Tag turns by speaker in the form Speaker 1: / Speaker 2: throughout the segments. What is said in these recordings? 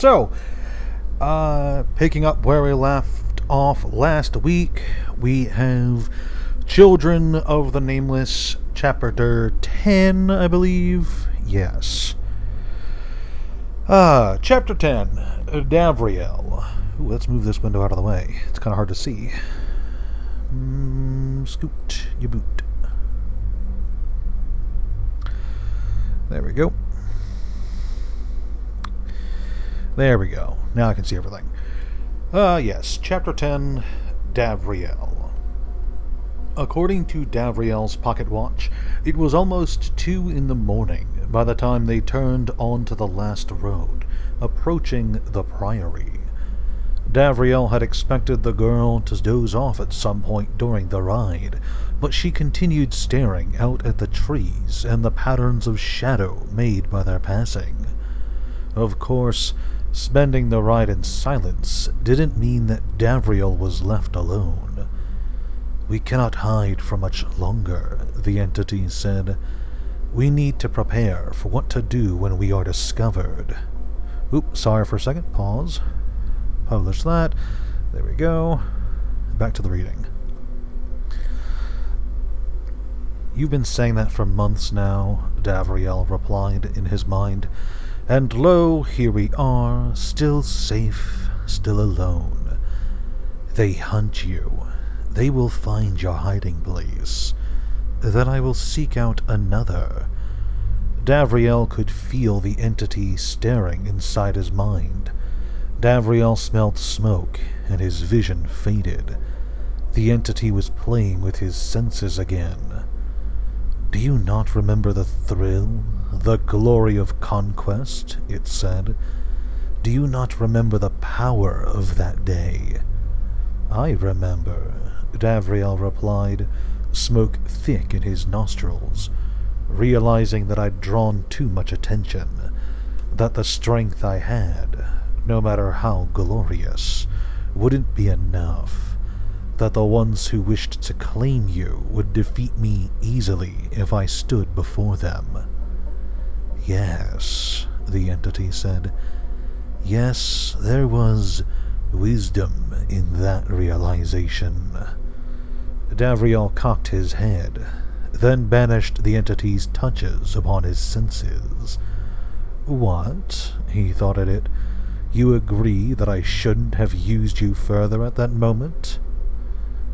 Speaker 1: So, picking up where we left off last week, we have Children of the Nameless, Chapter 10, I believe. Yes. Chapter 10, Gabriel. Ooh, let's move this window out of the way. It's kind of hard to see. Scoot, you boot. There we go. There we go. Now I can see everything. Yes. Chapter 10, Gabriel. According to Gabriel's pocket watch, it was almost 2 in the morning by the time they turned onto the last road, approaching the Priory. Gabriel had expected the girl to doze off at some point during the ride, but she continued staring out at the trees and the patterns of shadow made by their passing. Of course, spending the ride in silence didn't mean that Gabriel was left alone. "We cannot hide for much longer," the entity said. "We need to prepare for what to do when we are discovered." Oops, sorry for a second. Pause. Publish that. There we go. Back to the reading. "You've been saying that for months now," Gabriel replied in his mind. "And lo, here we are, still safe, still alone. They hunt you. They will find your hiding place. Then I will seek out another." Gabriel could feel the entity staring inside his mind. Gabriel smelled smoke, and his vision faded. The entity was playing with his senses again. "Do you not remember the thrill, the glory of conquest?" it said. "Do you not remember the power of that day?" "I remember," Gabriel replied, smoke thick in his nostrils, realizing that I'd drawn too much attention, that the strength I had, no matter how glorious, wouldn't be enough, that the ones who wished to claim you would defeat me easily if I stood before them. "Yes," the entity said. "Yes, there was wisdom in that realization." Gabriel cocked his head, then banished the entity's touches upon his senses. "What?" he thought at it. "You agree that I shouldn't have used you further at that moment?"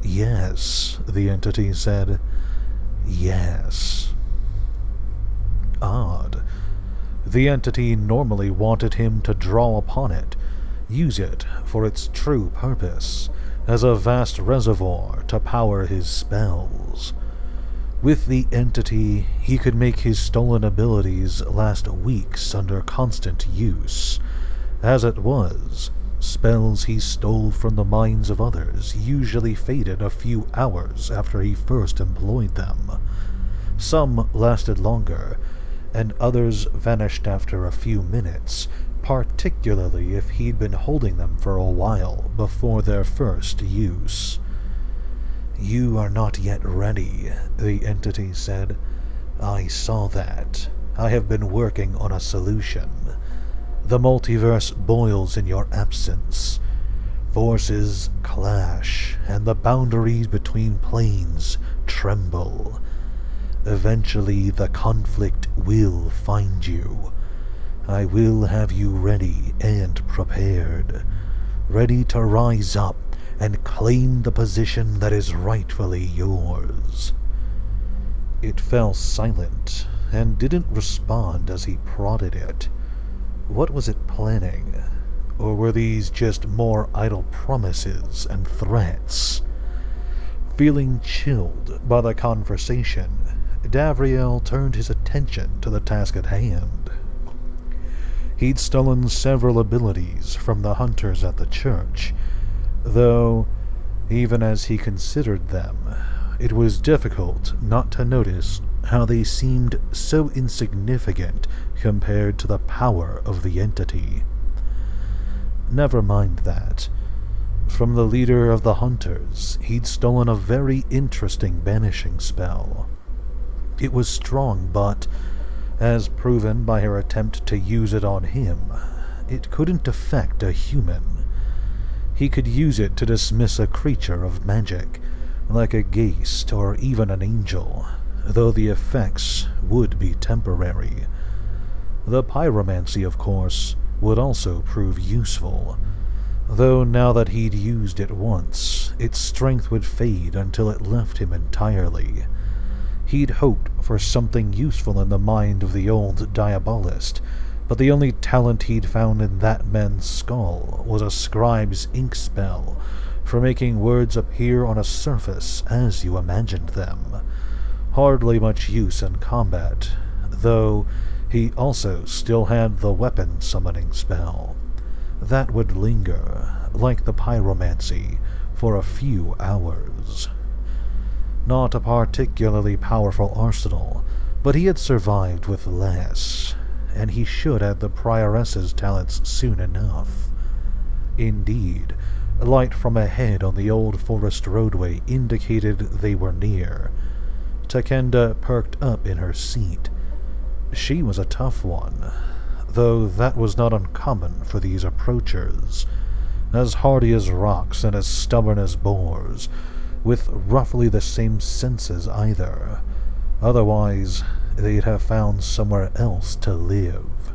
Speaker 1: "Yes," the entity said. "Yes." Odd. The entity normally wanted him to draw upon it, use it for its true purpose, as a vast reservoir to power his spells. With the entity, he could make his stolen abilities last weeks under constant use. As it was, spells he stole from the minds of others usually faded a few hours after he first employed them. Some lasted longer, and others vanished after a few minutes, particularly if he'd been holding them for a while before their first use. "You are not yet ready," the entity said. "I saw that. I have been working on a solution. The multiverse boils in your absence. Forces clash, and the boundaries between planes tremble. Eventually, the conflict will find you. I will have you ready and prepared, ready to rise up and claim the position that is rightfully yours." It fell silent, and didn't respond as he prodded it. What was it planning? Or were these just more idle promises and threats? Feeling chilled by the conversation, Gabriel turned his attention to the task at hand. He'd stolen several abilities from the hunters at the church, though, even as he considered them, it was difficult not to notice how they seemed so insignificant compared to the power of the entity. Never mind that. From the leader of the hunters, he'd stolen a very interesting banishing spell. It was strong, but, as proven by her attempt to use it on him, it couldn't affect a human. He could use it to dismiss a creature of magic, like a ghast or even an angel, though the effects would be temporary. The pyromancy, of course, would also prove useful, though now that he'd used it once, its strength would fade until it left him entirely. He'd hoped for something useful in the mind of the old diabolist, but the only talent he'd found in that man's skull was a scribe's ink spell for making words appear on a surface as you imagined them. Hardly much use in combat, though he also still had the weapon summoning spell. That would linger, like the pyromancy, for a few hours. Not a particularly powerful arsenal, but he had survived with less, and he should have the Prioress's talents soon enough. Indeed, light from ahead on the old forest roadway indicated they were near. Takenda perked up in her seat. She was a tough one, though that was not uncommon for these approachers, as hardy as rocks and as stubborn as boars, with roughly the same senses either. Otherwise, they'd have found somewhere else to live.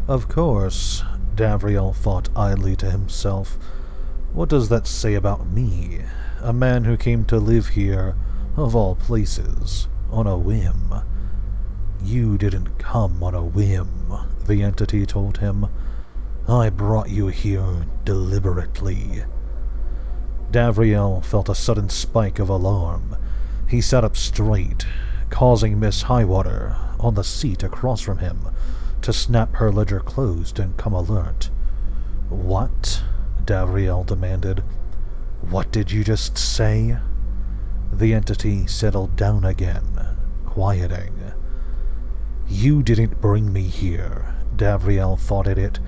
Speaker 1: Of course, Gabriel thought idly to himself, what does that say about me, a man who came to live here, of all places, on a whim? You didn't come on a whim, the entity told him. I brought you here deliberately. Gabriel felt a sudden spike of alarm. He sat up straight, causing Miss Highwater, on the seat across from him, to snap her ledger closed and come alert. What? Gabriel demanded. What did you just say? The entity settled down again, quieting. You didn't bring me here, Gabriel thought at it.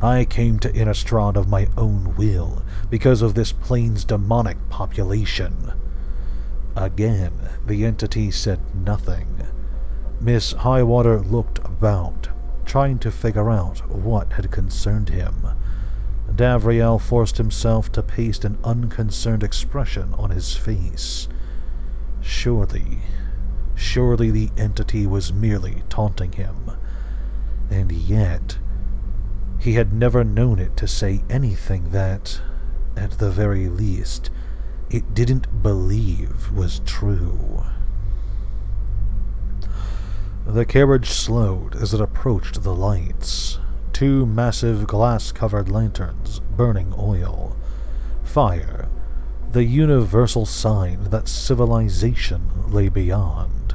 Speaker 1: I came to Innistrad of my own will, because of this plane's demonic population. Again, the entity said nothing. Miss Highwater looked about, trying to figure out what had concerned him. Gabriel forced himself to paste an unconcerned expression on his face. Surely the entity was merely taunting him. And yet, he had never known it to say anything that, at the very least, it didn't believe was true. The carriage slowed as it approached the lights. Two massive glass-covered lanterns burning oil. Fire, the universal sign that civilization lay beyond.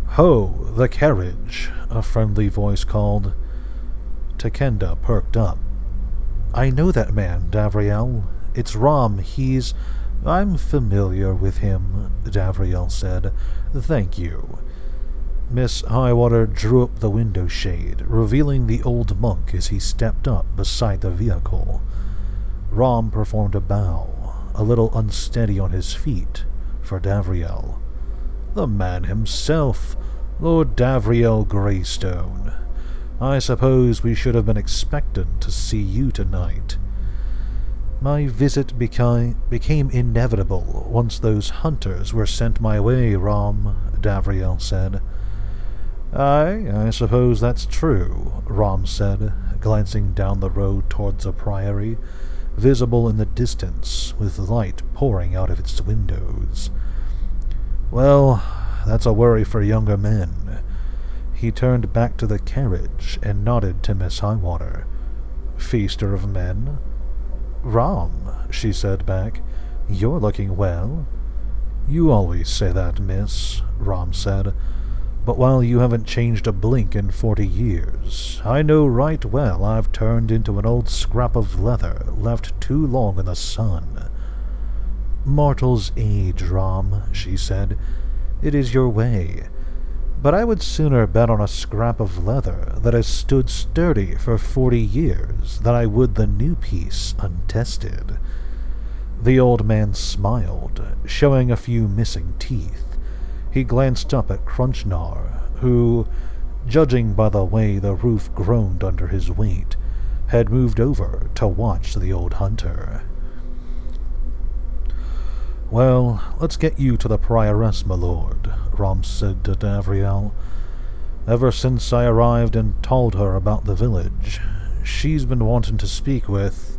Speaker 1: Ho, the carriage, a friendly voice called. Takenda perked up. I know that man, Gabriel. It's Rom, I'm familiar with him, Gabriel said. Thank you. Miss Highwater drew up the window shade, revealing the old monk as he stepped up beside the vehicle. Rom performed a bow, a little unsteady on his feet, for Gabriel. The man himself, Lord Gabriel Greystone. I suppose we should have been expectant to see you tonight. My visit became inevitable once those hunters were sent my way, Rom, Gabriel said. I suppose that's true, Rom said, glancing down the road towards a priory, visible in the distance, with light pouring out of its windows. Well, that's a worry for younger men. He turned back to the carriage and nodded to Miss Highwater. Feaster of men? Rom, she said back, you're looking well. You always say that, miss, Rom said. But while you haven't changed a blink in 40 years, I know right well I've turned into an old scrap of leather left too long in the sun. Mortals age, Rom, she said. It is your way. But I would sooner bet on a scrap of leather that has stood sturdy for 40 years than I would the new piece untested. The old man smiled, showing a few missing teeth. He glanced up at Crunchnar, who, judging by the way the roof groaned under his weight, had moved over to watch the old hunter. "Well, let's get you to the Prioress, my lord," Rom said to Gabriel. "Ever since I arrived and told her about the village, she's been wanting to speak with—"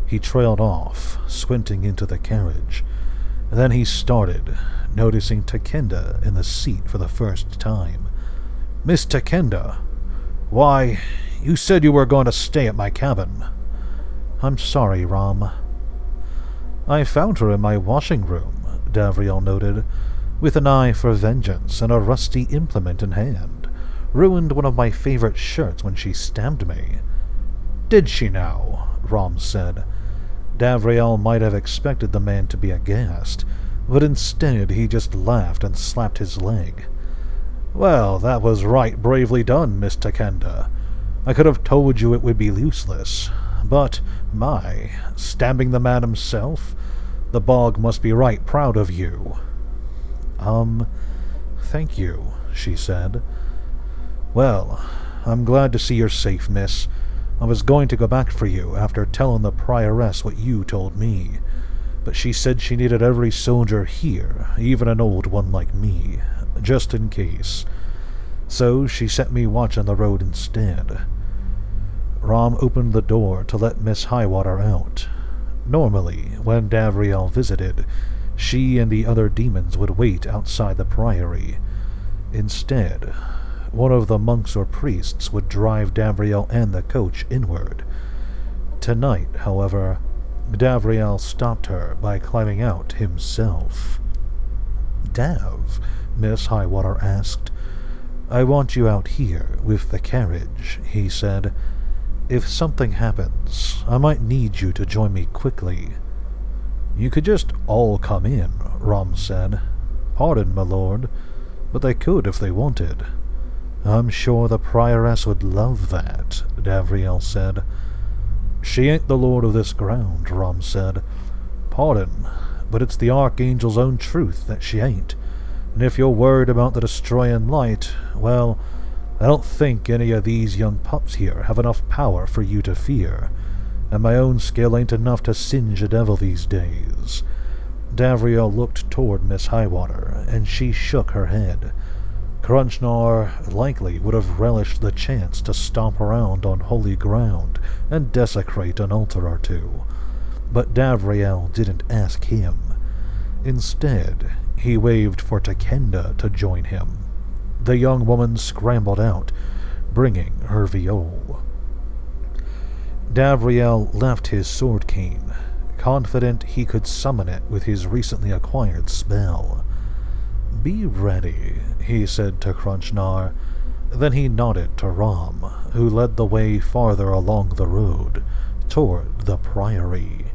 Speaker 1: He trailed off, squinting into the carriage. Then he started, noticing Takenda in the seat for the first time. "Miss Takenda, why, you said you were going to stay at my cabin." "I'm sorry, Rom." "I found her in my washing room," Gabriel noted, "with an eye for vengeance and a rusty implement in hand. Ruined one of my favorite shirts when she stabbed me." "Did she now?" Rom said. Gabriel might have expected the man to be aghast, but instead he just laughed and slapped his leg. "Well, that was right bravely done, Miss Takenda. I could have told you it would be useless, but, my, stabbing the man himself? The bog must be right proud of you."
Speaker 2: Thank you," she said.
Speaker 1: "Well, I'm glad to see you're safe, miss. I was going to go back for you after telling the Prioress what you told me, but she said she needed every soldier here, even an old one like me, just in case. So she sent me watching the road instead." Rom opened the door to let Miss Highwater out. Normally, when Gabriel visited, she and the other demons would wait outside the priory. Instead, one of the monks or priests would drive Gabriel and the coach inward. Tonight, however, Gabriel stopped her by climbing out himself.
Speaker 2: "Dav," Miss Highwater asked. "I want you out here with the carriage," he said. "If something happens, I might need you to join me quickly."
Speaker 1: "You could just all come in," Rom said. "Pardon, my lord, but they could if they wanted."
Speaker 2: "I'm sure the Prioress would love that," Gabriel said.
Speaker 1: "She ain't the lord of this ground," Rom said. "Pardon, but it's the Archangel's own truth that she ain't. And if you're worried about the destroying light, well, I don't think any of these young pups here have enough power for you to fear, and my own skill ain't enough to singe a devil these days."
Speaker 2: Gabriel looked toward Miss Highwater, and she shook her head. Crunchnar likely would have relished the chance to stomp around on holy ground and desecrate an altar or two, but Gabriel didn't ask him. Instead, he waved for Takenda to join him. The young woman scrambled out, bringing her viol. Gabriel left his sword cane, confident he could summon it with his recently acquired spell. "Be ready," he said to Crunchnar. Then he nodded to Rom, who led the way farther along the road, toward the priory.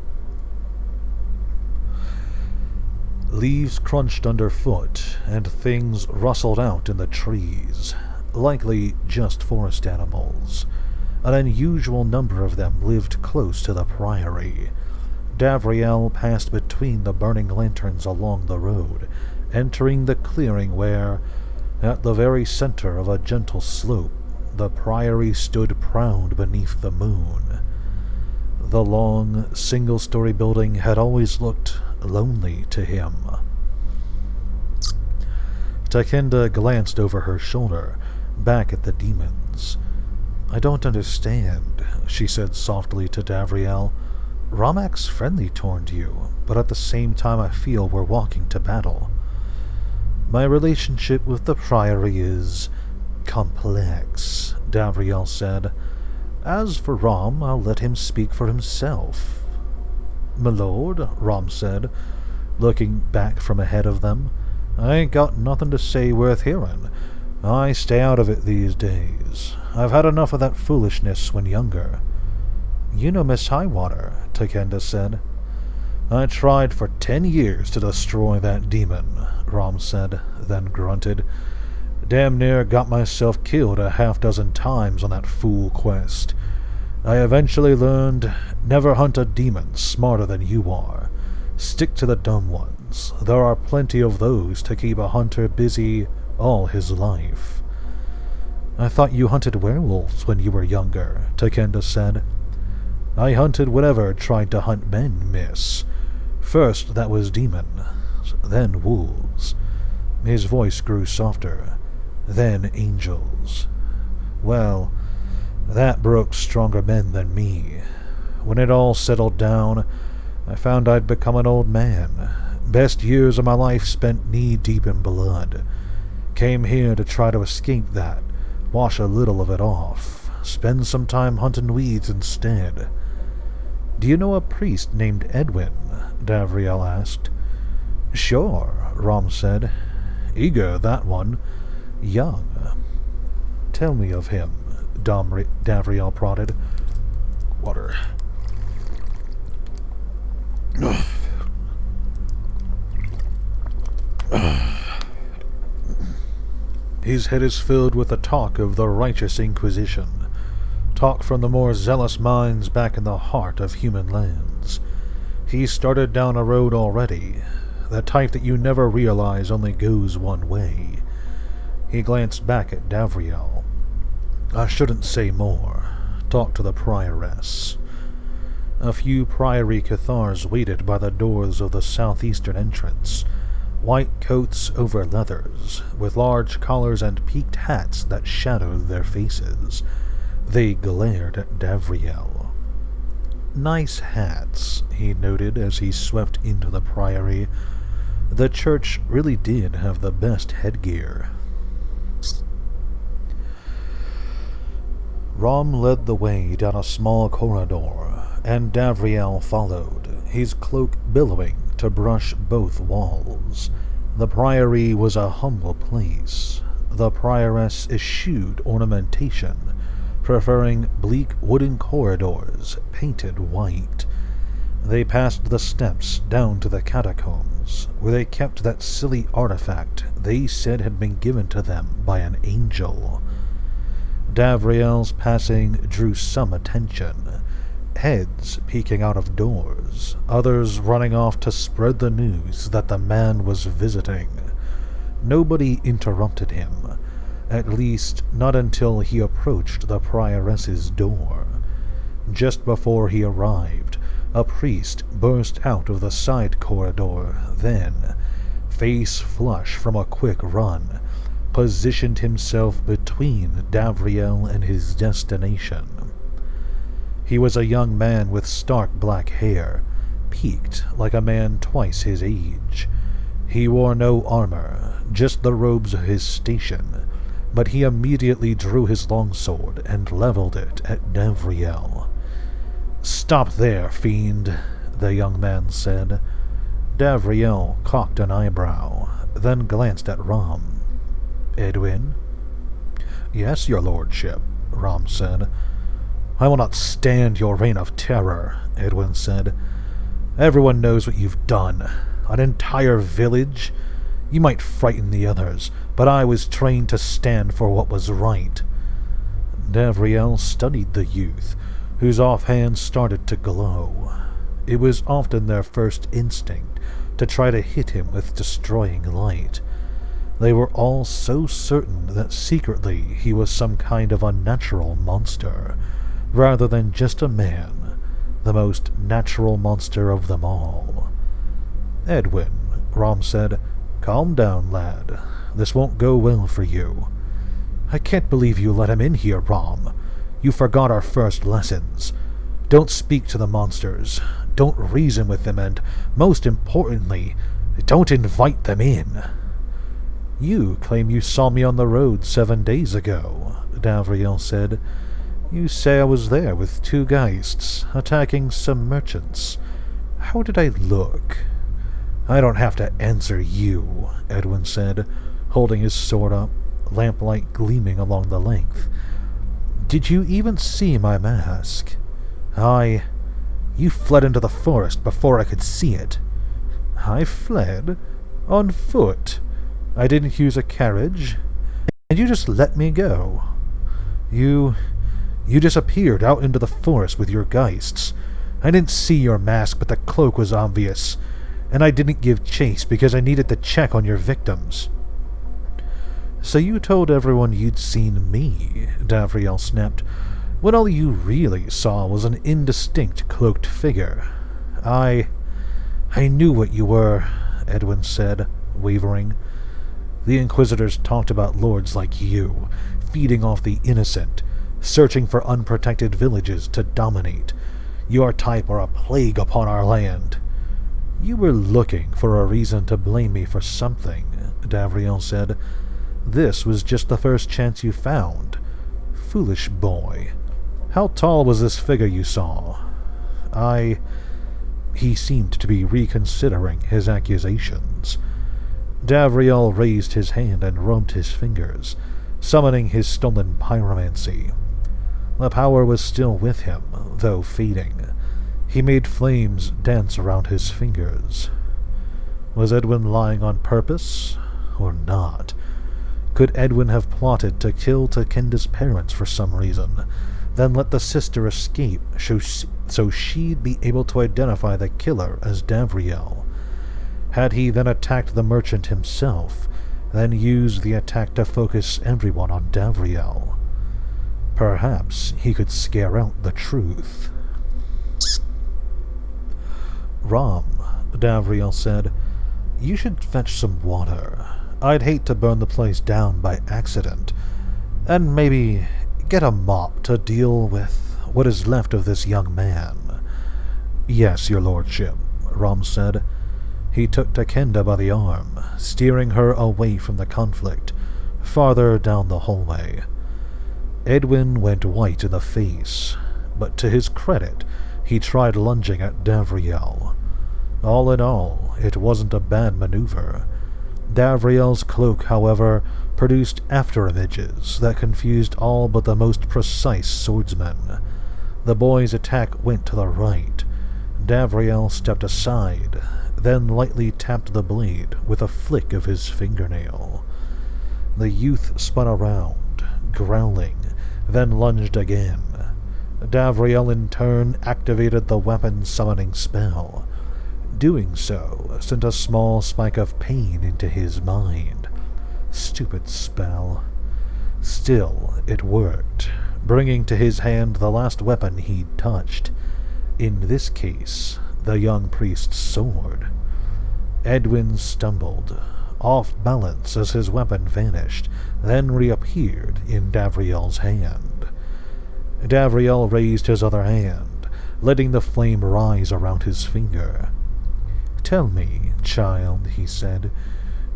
Speaker 2: Leaves crunched underfoot, and things rustled out in the trees, likely just forest animals. An unusual number of them lived close to the priory. Gabriel passed between the burning lanterns along the road, entering the clearing where, at the very center of a gentle slope, the priory stood proud beneath the moon. The long, single-story building had always looked lonely to him. Takenda glanced over her shoulder, back at the demons. "I don't understand," she said softly to Gabriel. "Ramak's friendly toward you, but at the same time I feel we're walking to battle." "My relationship with the priory is complex," Gabriel said. "As for Rom, I'll let him speak for himself." "My lord," Rom said, looking back from ahead of them, "I ain't got nothing to say worth hearing. I stay out of it these days. I've had enough of that foolishness when younger." "You know Miss Highwater," Takenda said. "I tried for 10 years to destroy that demon," Rom said, then grunted. "Damn near got myself killed a half-dozen times on that fool quest. I eventually learned, never hunt a demon smarter than you are. Stick to the dumb ones. There are plenty of those to keep a hunter busy all his life." I thought you hunted werewolves when you were younger, Takenda said. I hunted whatever tried to hunt men, miss. First that was demons, then wolves. His voice grew softer. Then angels. Well, that broke stronger men than me. When it all settled down, I found I'd become an old man. Best years of my life spent knee-deep in blood. Came here to try to escape that, wash a little of it off, spend some time hunting weeds instead. Do you know a priest named Edwin? Davriel asked. Sure, Rom said. Eager, that one. Young. Tell me of him, Davriel prodded. Water. His head is filled with the talk of the righteous Inquisition, talk from the more zealous minds back in the heart of human lands. He started down a road already, the type that you never realize only goes one way. He glanced back at Davriel. I shouldn't say more. Talk to the Prioress. A few Priory Cathars waited by the doors of the southeastern entrance, white coats over leathers, with large collars and peaked hats that shadowed their faces. They glared at Davriel. Nice hats, he noted as he swept into the priory. The church really did have the best headgear. Rom led the way down a small corridor, and Davriel followed, his cloak billowing to brush both walls. The priory was a humble place. The prioress eschewed ornamentation, preferring bleak wooden corridors painted white. They passed the steps down to the catacombs, where they kept that silly artifact they said had been given to them by an angel. Davriel's passing drew some attention, heads peeking out of doors, others running off to spread the news that the man was visiting. Nobody interrupted him, at least not until he approached the prioress's door. Just before he arrived, a priest burst out of the side corridor, then, face flush from a quick run, positioned himself between Davriel and his destination. He was a young man with stark black hair, peaked like a man twice his age. He wore no armor, just the robes of his station, but he immediately drew his longsword and leveled it at Davriel. "Stop there, fiend," the young man said. Davriel cocked an eyebrow, then glanced at Rom. "Edwin?" "Yes, your lordship," Rom said. "I will not stand your reign of terror," Edwin said. "Everyone knows what you've done. An entire village? You might frighten the others, but I was trained to stand for what was right." Davriel studied the youth, whose offhand started to glow. It was often their first instinct to try to hit him with destroying light. They were all so certain that secretly he was some kind of unnatural monster, rather than just a man, the most natural monster of them all. "Edwin," Rom said, "calm down, lad. This won't go well for you." "I can't believe you let him in here, Rom. You forgot our first lessons. Don't speak to the monsters. Don't reason with them, and, most importantly, don't invite them in." "You claim you saw me on the road 7 days ago," Davriel said. "You say I was there with 2 geists, attacking some merchants. How did I look?" "I don't have to answer you," Edwin said, holding his sword up, lamplight gleaming along the length. "Did you even see my mask?" You fled into the forest before I could see it." "I fled? On foot? I didn't use a carriage? And you just let me go? You disappeared out into the forest with your geists. I didn't see your mask, but the cloak was obvious, and I didn't give chase because I needed to check on your victims." So you told everyone you'd seen me, Davriel snapped, when all you really saw was an indistinct cloaked figure. I knew what you were, Edwin said, wavering. The Inquisitors talked about lords like you, feeding off the innocent, searching for unprotected villages to dominate. Your type are a plague upon our land. You were looking for a reason to blame me for something, Davriel said. This was just the first chance you found. Foolish boy. How tall was this figure you saw? He seemed to be reconsidering his accusations. Davriel raised his hand and rubbed his fingers, summoning his stolen pyromancy. The power was still with him, though fading. He made flames dance around his fingers. Was Edwin lying on purpose, or not? Could Edwin have plotted to kill Takenda's parents for some reason, then let the sister escape so she'd be able to identify the killer as Davriel? Had he then attacked the merchant himself, then used the attack to focus everyone on Davriel? Perhaps he could scare out the truth. Rom, Davriel said, you should fetch some water. I'd hate to burn the place down by accident. And maybe get a mop to deal with what is left of this young man. Yes, your lordship, Rom said. He took Takenda by the arm, steering her away from the conflict, farther down the hallway. Edwin went white in the face, but to his credit, he tried lunging at Davriel. All in all, it wasn't a bad maneuver. Davriel's cloak, however, produced after-images that confused all but the most precise swordsmen. The boy's attack went to the right. Davriel stepped aside, then lightly tapped the blade with a flick of his fingernail. The youth spun around, growling, then lunged again. Davriel in turn activated the weapon-summoning spell. Doing so sent a small spike of pain into his mind. Stupid spell. Still, it worked, bringing to his hand the last weapon he'd touched. In this case, the young priest's sword. Edwin stumbled, off balance as his weapon vanished, then reappeared in Davriel's hand. Davriel raised his other hand, letting the flame rise around his finger. "Tell me, child," he said,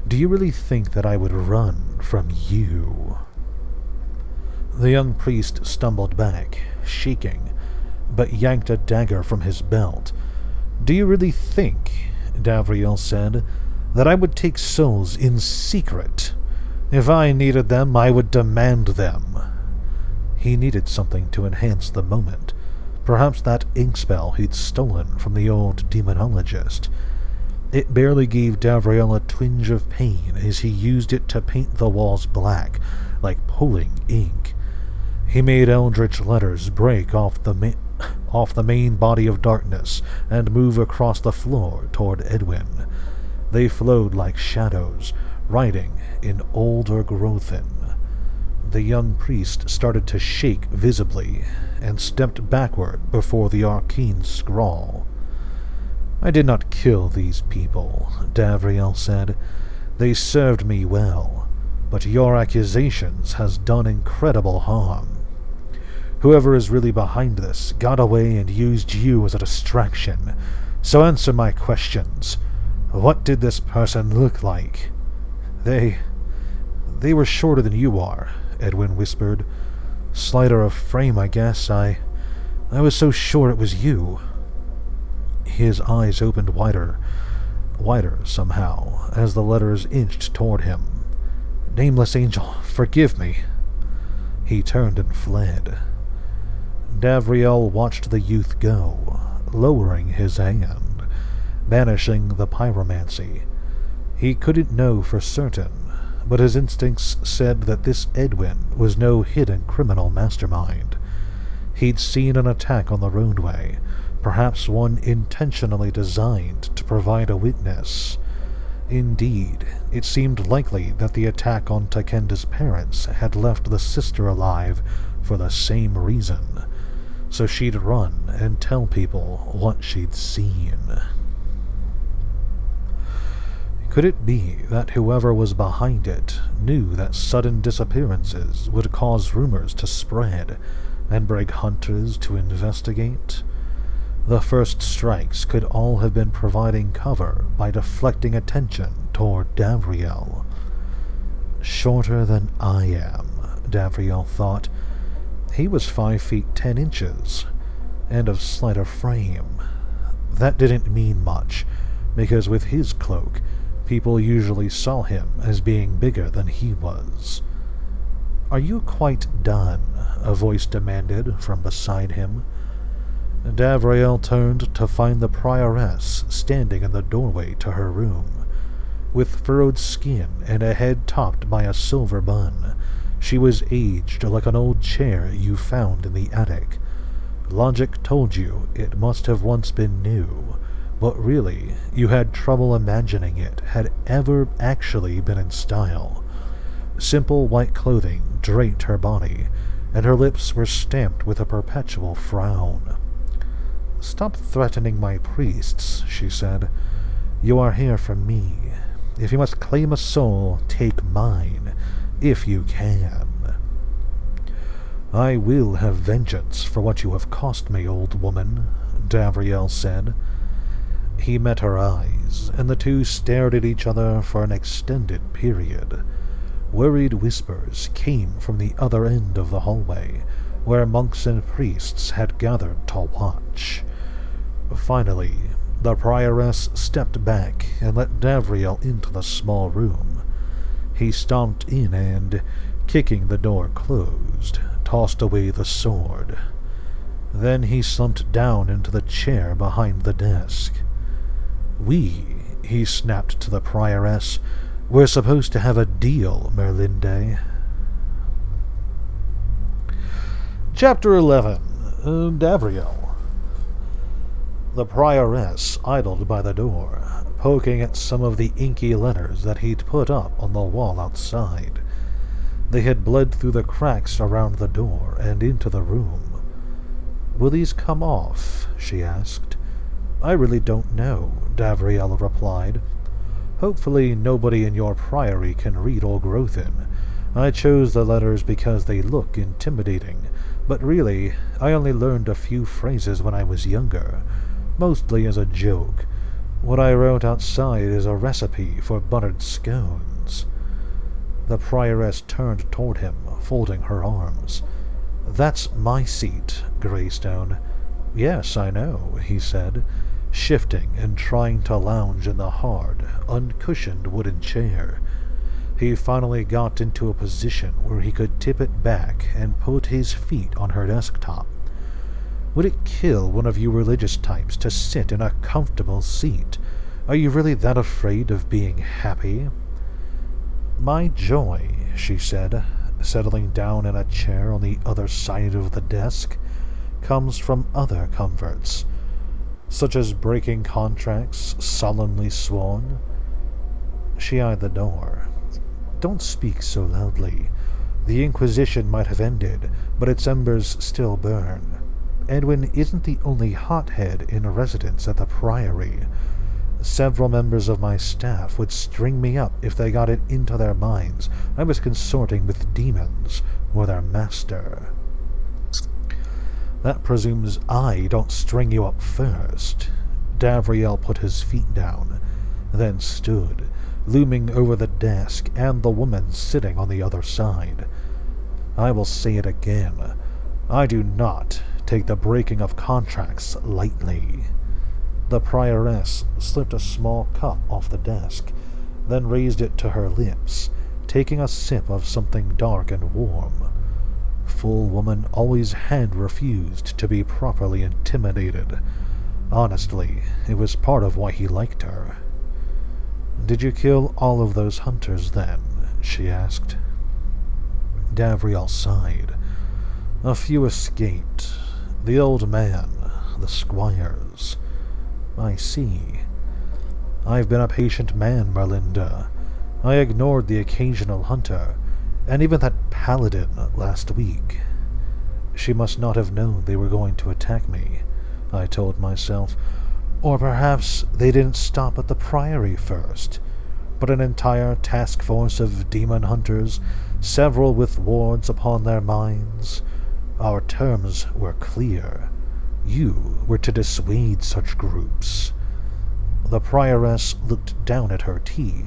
Speaker 2: "do you really think that I would run from you?" The young priest stumbled back, shaking, but yanked a dagger from his belt. "Do you really think," Davriel said, "that I would take souls in secret? If I needed them, I would demand them." He needed something to enhance the moment, perhaps that ink spell he'd stolen from the old demonologist. It barely gave Davriel a twinge of pain as he used it to paint the walls black, like pulling ink. He made eldritch letters break off the main body of darkness and move across the floor toward Edwin. They flowed like shadows, writing in older Grothin. The young priest started to shake visibly and stepped backward before the arcane scrawl. "I did not kill these people," Davriel said. "They served me well, but your accusations has done incredible harm. Whoever is really behind this got away and used you as a distraction. So answer my questions. What did this person look like?" They were shorter than you are," Edwin whispered. "Slighter of frame, I guess. I was so sure it was you." His eyes opened wider somehow, as the letters inched toward him. "Nameless angel, forgive me." He turned and fled. Davriel watched the youth go, lowering his hand, banishing the pyromancy. He couldn't know for certain, but his instincts said that this Edwin was no hidden criminal mastermind. He'd seen an attack on the roadway, perhaps one intentionally designed to provide a witness.
Speaker 1: Indeed, it seemed likely that the attack on Takenda's parents had left the sister alive for the same reason, so she'd run and tell people what she'd seen. Could it be that whoever was behind it knew that sudden disappearances would cause rumors to spread and bring hunters to investigate? The first strikes could all have been providing cover by deflecting attention toward Gabriel. Shorter than I am, Gabriel thought. He was 5 feet 10 inches, and of slighter frame. That didn't mean much, because with his cloak, people usually saw him as being bigger than he was. "Are you quite done?" a voice demanded from beside him. Gabriel turned to find the Prioress standing in the doorway to her room. With furrowed skin and a head topped by a silver bun, she was aged like an old chair you found in the attic. Logic told you it must have once been new, but really, you had trouble imagining it had ever actually been in style. Simple white clothing draped her body, and her lips were stamped with a perpetual frown. "Stop threatening my priests," she said. "You are here for me. If you must claim a soul, take mine, if you can." "I will have vengeance for what you have cost me, old woman," Gabriel said. He met her eyes, and the two stared at each other for an extended period. Worried whispers came from the other end of the hallway, where monks and priests had gathered to watch. Finally, the Prioress stepped back and let Gabriel into the small room. He stomped in and, kicking the door closed, tossed away the sword. Then he slumped down into the chair behind the desk. He snapped to the Prioress, "we're supposed to have a deal, Merlinde." Chapter 11. Gabriel. The Prioress idled by the door, poking at some of the inky letters that he'd put up on the wall outside. They had bled through the cracks around the door and into the room. "Will these come off?" she asked. "I really don't know," Gabriel replied. "Hopefully nobody in your priory can read Olgrothin. I chose the letters because they look intimidating, but really, I only learned a few phrases when I was younger, mostly as a joke. What I wrote outside is a recipe for buttered scones." The Prioress turned toward him, folding her arms. "That's my seat, Greystone." "Yes, I know," he said, shifting and trying to lounge in the hard, uncushioned wooden chair. He finally got into a position where he could tip it back and put his feet on her desktop. "Would it kill one of you religious types to sit in a comfortable seat? Are you really that afraid of being happy?" "My joy," she said, settling down in a chair on the other side of the desk, "comes from other comforts, such as breaking contracts solemnly sworn." She eyed the door. "Don't speak so loudly. The Inquisition might have ended, but its embers still burn. Edwin isn't the only hothead in residence at the Priory. Several members of my staff would string me up if they got it into their minds I was consorting with demons or their master." "That presumes I don't string you up first." Gabriel put his feet down, then stood, looming over the desk and the woman sitting on the other side. "I will say it again. I do not take the breaking of contracts lightly." The Prioress slipped a small cup off the desk, then raised it to her lips, taking a sip of something dark and warm. Full woman always had refused to be properly intimidated. Honestly, it was part of why he liked her. "Did you kill all of those hunters, then?" she asked. Gabriel sighed. "A few escaped. The old man, the squires." "I see."
Speaker 2: I've been a patient man, Merlinda. I ignored the occasional hunter, and even that paladin last week. She must not have known they were going to attack me, I told myself. Or perhaps they didn't stop at the Priory first, but an entire task force of demon hunters, several with wards upon their minds. Our terms were clear. You were to dissuade such groups. The Prioress looked down at her tea.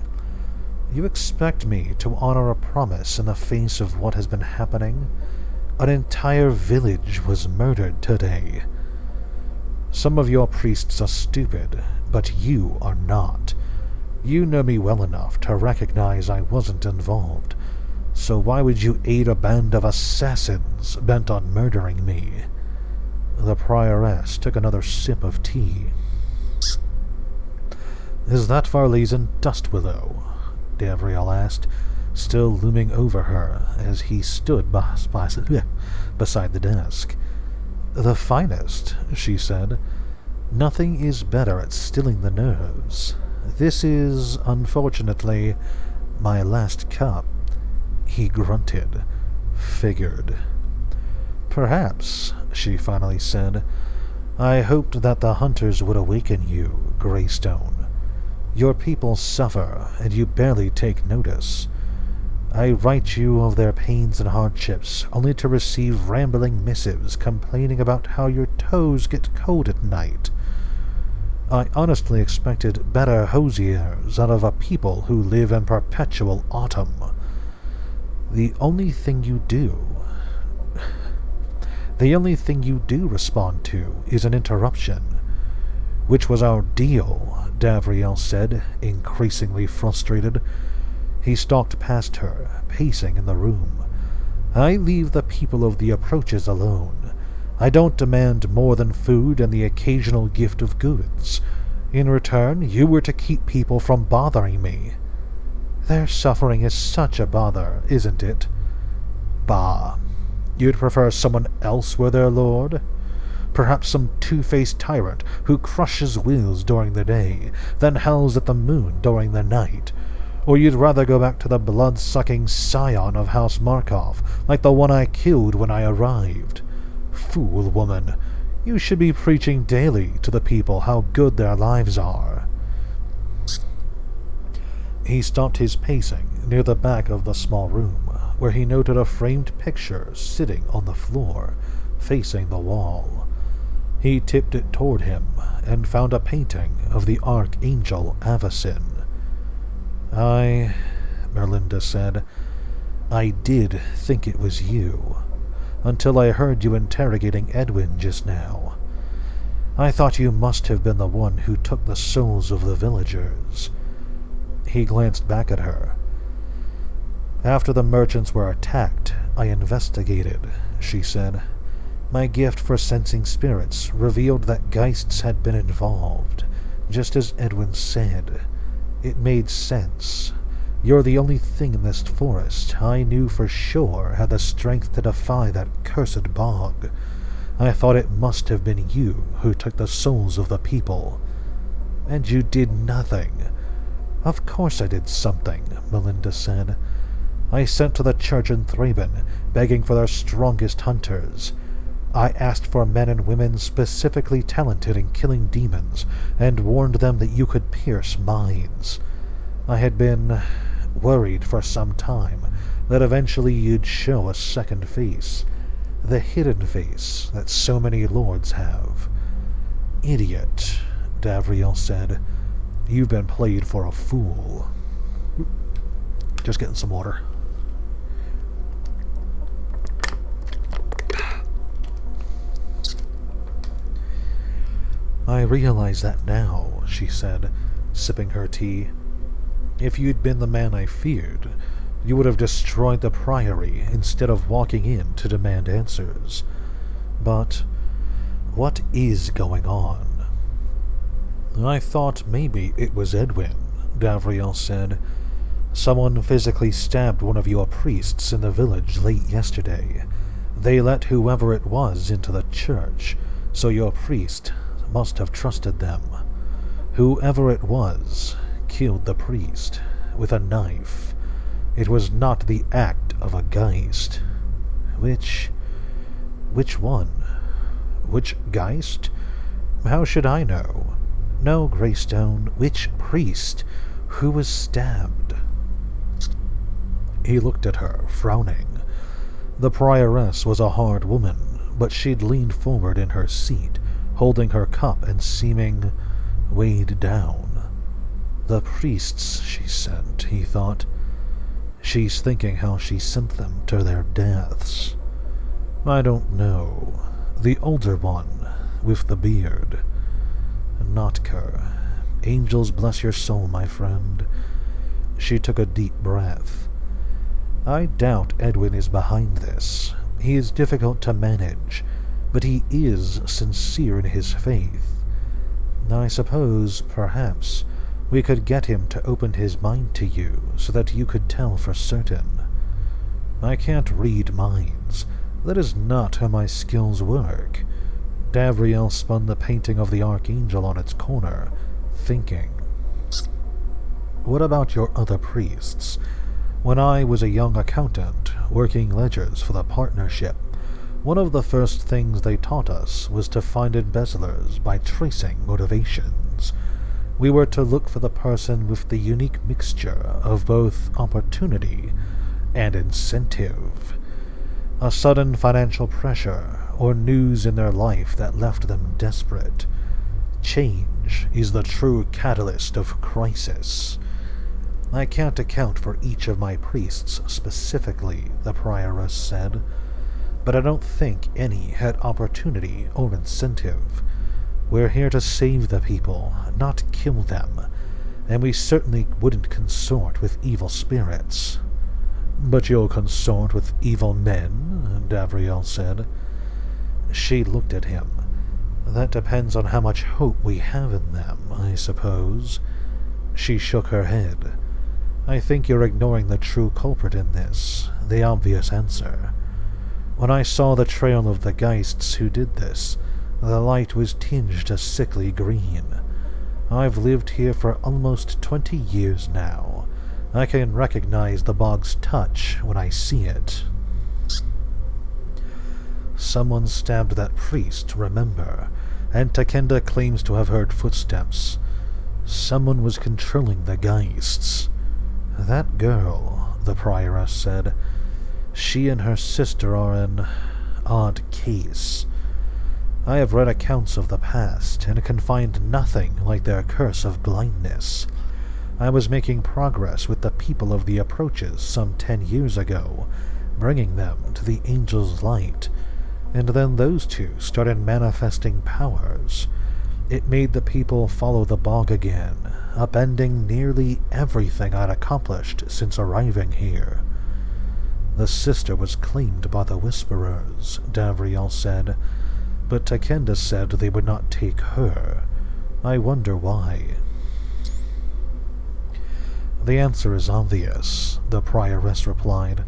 Speaker 2: You expect me to honor a promise in the face of what has been happening? An entire village was murdered today. Some of your priests are stupid, but you are not. You know me well enough to recognize I wasn't involved, so why would you aid a band of assassins bent on murdering me? The Prioress took another sip of tea. Is that Varley's dust willow? Gabriel asked, still looming over her as he stood beside the desk. The finest, she said. Nothing is better at stilling the nerves. This is, unfortunately, my last cup. He grunted. Figured. Perhaps, she finally said. I hoped that the hunters would awaken you, Greystone. Your people suffer, and you barely take notice. I write you of their pains and hardships, only to receive rambling missives complaining about how your toes get cold at night. I honestly expected better hosiers out of a people who live in perpetual autumn. The only thing you do respond to is an interruption. Which was our deal, Gabriel said, increasingly frustrated. He stalked past her, pacing in the room. I leave the people of the approaches alone. I don't demand more than food and the occasional gift of goods. In return, you were to keep people from bothering me. Their suffering is such a bother, isn't it? Bah. You'd prefer someone else were their lord? Perhaps some two-faced tyrant who crushes wills during the day, then howls at the moon during the night. Or you'd rather go back to the blood-sucking scion of House Markov, like the one I killed when I arrived. Fool woman, you should be preaching daily to the people how good their lives are. He stopped his pacing near the back of the small room, where he noted a framed picture sitting on the floor, facing the wall. He tipped it toward him and found a painting of the Archangel Avacyn. Merlinda said, I did think it was you, until I heard you interrogating Edwin just now. I thought you must have been the one who took the souls of the villagers. He glanced back at her. After the merchants were attacked, I investigated, she said. My gift for sensing spirits revealed that Geists had been involved, just as Edwin said. It made sense. You're the only thing in this forest I knew for sure had the strength to defy that cursed bog. I thought it must have been you who took the souls of the people. And you did nothing. Of course I did something, Melinda said. I sent to the church in Thraben, begging for their strongest hunters. I asked for men and women specifically talented in killing demons, and warned them that you could pierce minds. I had been worried for some time that eventually you'd show a second face, the hidden face that so many lords have. Idiot, Gabriel said. You've been played for a fool. Just getting some water. I realize that now, she said, sipping her tea. If you'd been the man I feared, you would have destroyed the Priory instead of walking in to demand answers. But what is going on? I thought maybe it was Edwin, Gabriel said. Someone physically stabbed one of your priests in the village late yesterday. They let whoever it was into the church, so your priest must have trusted them.
Speaker 1: Whoever it was killed the priest with a knife. It was not the act of a Geist. Which one? Which Geist? How should I know? No, Greystone, which priest? Who was stabbed? He looked at her, frowning. The Prioress was a hard woman, but she'd leaned forward in her seat, holding her cup and seeming weighed down. The priests she sent, he thought. She's thinking how she sent them to their deaths. I don't know. The older one, with the beard. Notker. Angels bless your soul, my friend. She took a deep breath. I doubt Edwin is behind this. He is difficult to manage, but he is sincere in his faith. I suppose, perhaps, we could get him to open his mind to you so that you could tell for certain. I can't read minds. That is not how my skills work. Gabriel spun the painting of the Archangel on its corner, thinking. What about your other priests? When I was a young accountant, working ledgers for the partnership, one of the first things they taught us was to find embezzlers by tracing motivations. We were to look for the person with the unique mixture of both opportunity and incentive. A sudden financial pressure, or news in their life that left them desperate. Change is the true catalyst of crisis. I can't account for each of my priests specifically, the Prioress said, but I don't think any had opportunity or incentive. We're here to save the people, not kill them, and we certainly wouldn't consort with evil spirits. But you'll consort with evil men, Gabriel said. She looked at him. That depends on how much hope we have in them, I suppose. She shook her head. I think you're ignoring the true culprit in this, the obvious answer. When I saw the trail of the Geists who did this, the light was tinged a sickly green. I've lived here for almost 20 years now. I can recognize the bog's touch when I see it. Someone stabbed that priest, remember, and Takenda claims to have heard footsteps. Someone was controlling the Geists. That girl, the Prioress said, she and her sister are an odd case. I have read accounts of the past, and can find nothing like their curse of blindness. I was making progress with the people of the approaches some 10 years ago, bringing them to the Angel's Light, and then those two started manifesting powers. It made the people follow the bog again, upending nearly everything I'd accomplished since arriving here. The sister was claimed by the Whisperers, Gabriel said, but Takenda said they would not take her. I wonder why. The answer is obvious, the Prioress replied.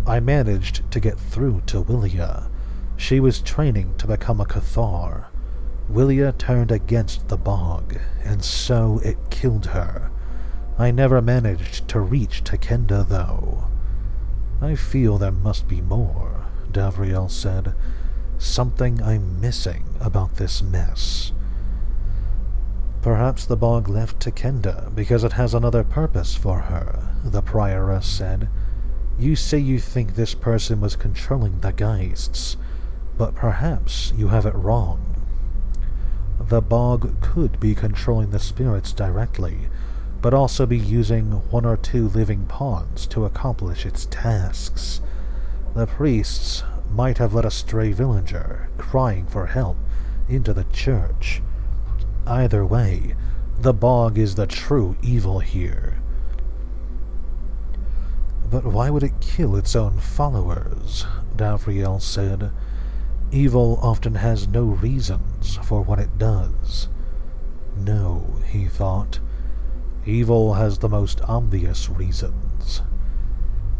Speaker 1: I managed to get through to Willia. She was training to become a Cathar. Willia turned against the bog, and so it killed her. I never managed to reach Takenda, though. I feel there must be more, Gabriel said. Something I'm missing about this mess. Perhaps the bog left Takenda because it has another purpose for her, the Prioress said. You say you think this person was controlling the Geists, but perhaps you have it wrong. The bog could be controlling the spirits directly, but also be using 1 or 2 living pawns to accomplish its tasks. The priests might have let a stray villager, crying for help, into the church. Either way, the bog is the true evil here. But why would it kill its own followers? Gabriel said. Evil often has no reasons for what it does. No, he thought. Evil has the most obvious reasons.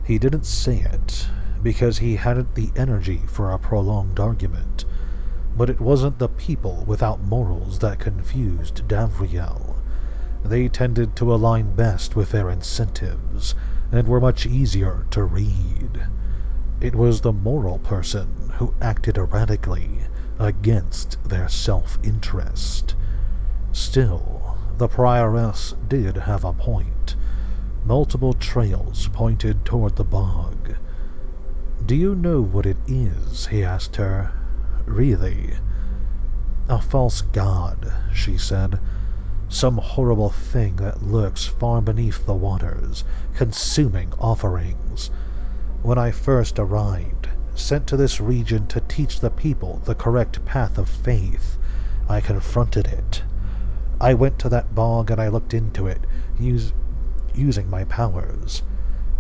Speaker 1: He didn't say it, because he hadn't the energy for a prolonged argument. But it wasn't the people without morals that confused Gabriel. They tended to align best with their incentives, and were much easier to read. It was the moral person who acted erratically against their self-interest. Still, the Prioress did have a point. Multiple trails pointed toward the bog. "Do you know what it is?" he asked her. "Really?" "A false god," she said. "Some horrible thing that lurks far beneath the waters, consuming offerings. When I first arrived, sent to this region to teach the people the correct path of faith, I confronted it. I went to that bog and I looked into it, using my powers.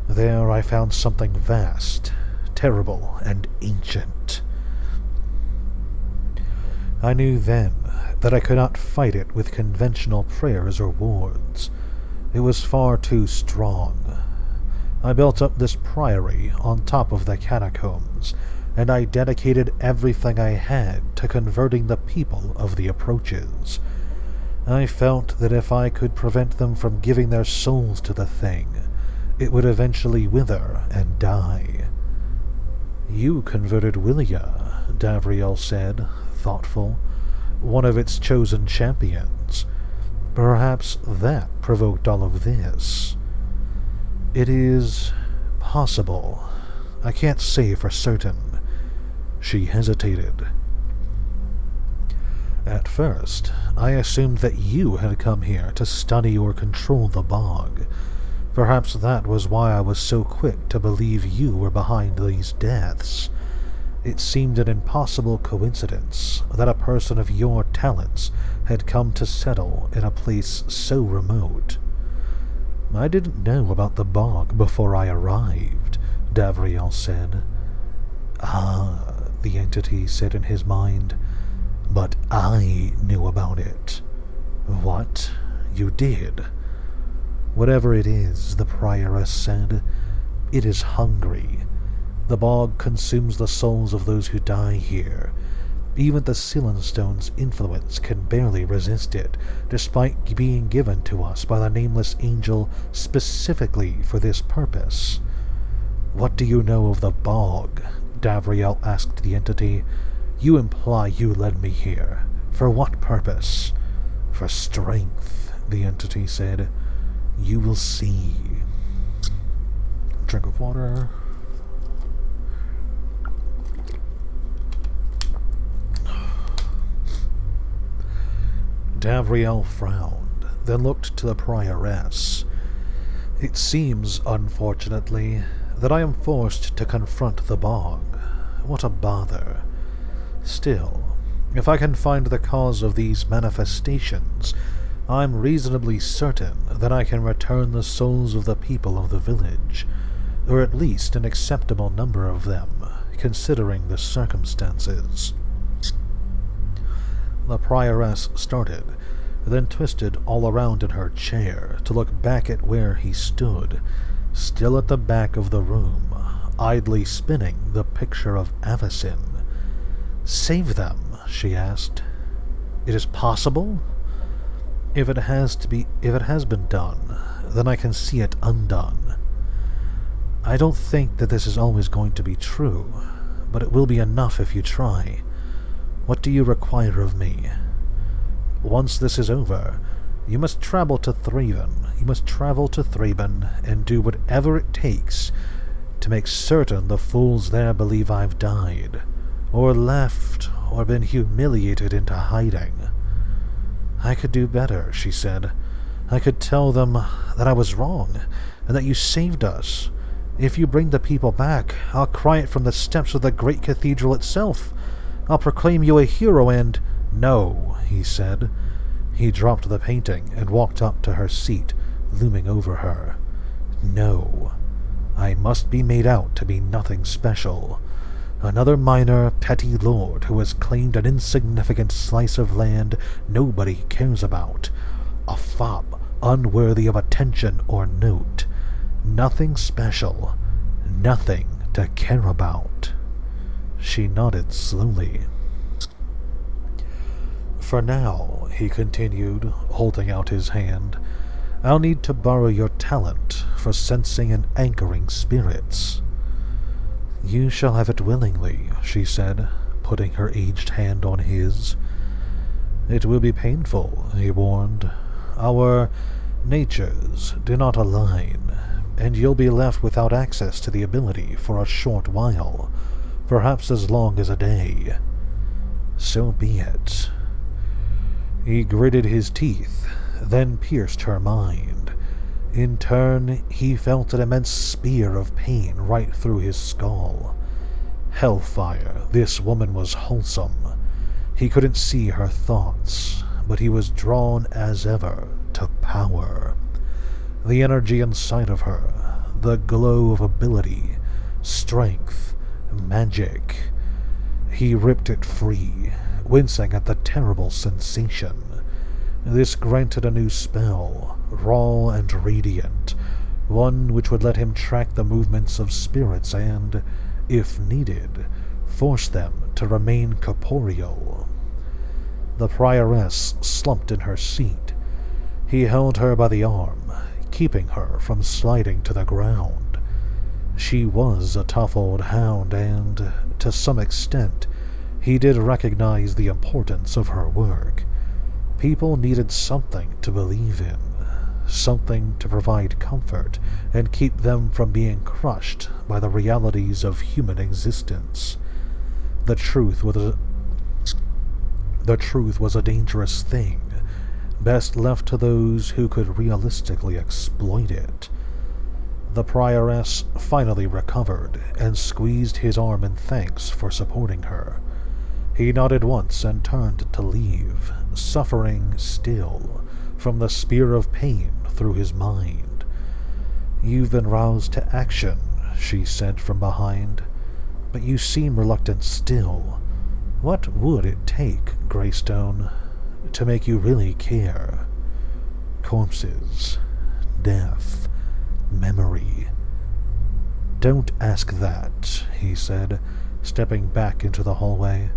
Speaker 1: There I found something vast, terrible, and ancient. I knew then that I could not fight it with conventional prayers or wards. It was far too strong. I built up this priory on top of the catacombs, and I dedicated everything I had to converting the people of the approaches. I felt that if I could prevent them from giving their souls to the thing, it would eventually wither and die." "You converted Willow," Gabriel said, thoughtful. "One of its chosen champions. Perhaps that provoked all of this." "It is possible. I can't say for certain." She hesitated. "At first, I assumed that you had come here to study or control the bog. Perhaps that was why I was so quick to believe you were behind these deaths. It seemed an impossible coincidence that a person of your talents had come to settle in a place so remote." "I didn't know about the bog before I arrived," Gabriel said. "Ah," the entity said in his mind, "but I knew about it." "What? You did?" "Whatever it is," the Prioress said, "it is hungry. The bog consumes the souls of those who die here. Even the Stone's influence can barely resist it, despite being given to us by the Nameless angel specifically for this purpose." "What do you know of the bog?" Gabriel asked the entity. "You imply you led me here. For what purpose?" "For strength," the entity said. "You will see." Drink of water. Gabriel frowned, then looked to the Prioress. "It seems, unfortunately, that I am forced to confront the bog. What a bother. Still, if I can find the cause of these manifestations, I'm reasonably certain that I can return the souls of the people of the village, or at least an acceptable number of them, considering the circumstances." The Prioress started, then twisted all around in her chair to look back at where he stood, still at the back of the room, idly spinning the picture of Avacyn. "Save them?" she asked. "It is possible?" If it has been done, then I can see it undone. I don't think that this is always going to be true, but it will be enough if you try. What do you require of me? Once this is over, you must travel to Thraben. You must travel to Thraben and do whatever it takes to make certain the fools there believe I've died, or left, or been humiliated into hiding. "I could do better," she said. "I could tell them that I was wrong, and that you saved us. If you bring the people back, I'll cry it from the steps of the great cathedral itself. I'll proclaim you a hero and—" "No," he said. He dropped the painting and walked up to her seat, looming over her. "No. I must be made out to be nothing special. Another minor, petty lord who has claimed an insignificant slice of land nobody cares about. A fop unworthy of attention or note. Nothing special. Nothing to care about." She nodded slowly.
Speaker 2: For now, he continued, holding out his hand, I'll need to borrow your talent for sensing and anchoring spirits. You shall have it willingly, she said, putting her aged hand on his. It will be painful, he warned. Our natures do not align, and you'll be left without access to the ability for a short while, perhaps as long as a day. So be it. He gritted his teeth, then pierced her mind. In turn, he felt an immense spear of pain right through his skull. Hellfire, this woman was wholesome. He couldn't see her thoughts, but he was drawn as ever to power. The energy inside of her, the glow of ability, strength, magic. He ripped it free, wincing at the terrible sensation. This granted a new spell, raw and radiant, one which would let him track the movements of spirits and, if needed, force them to remain corporeal. The Prioress slumped in her seat. He held her by the arm, keeping her from sliding to the ground. She was a tough old hound, and, to some extent, he did recognize the importance of her work. People needed something to believe in, something to provide comfort and keep them from being crushed by the realities of human existence. The truth was a dangerous thing, best left to those who could realistically exploit it. The Prioress finally recovered and squeezed his arm in thanks for supporting her. He nodded once and turned to leave, suffering still from the spear of pain through his mind. You've been roused to action, she said from behind, but you seem reluctant still. What would it take, Greystone, to make you really care? Corpses, death, memory. Don't ask that, he said, stepping back into the hallway.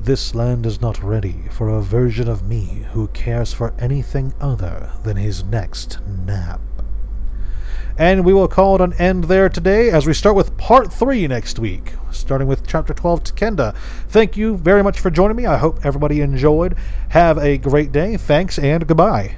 Speaker 2: This land is not ready for a version of me who cares for anything other than his next nap. And we will call it an end there today as we start with Part 3 next week, starting with Chapter 12, Tekenda. Thank you very much for joining me. I hope everybody enjoyed. Have a great day. Thanks and goodbye.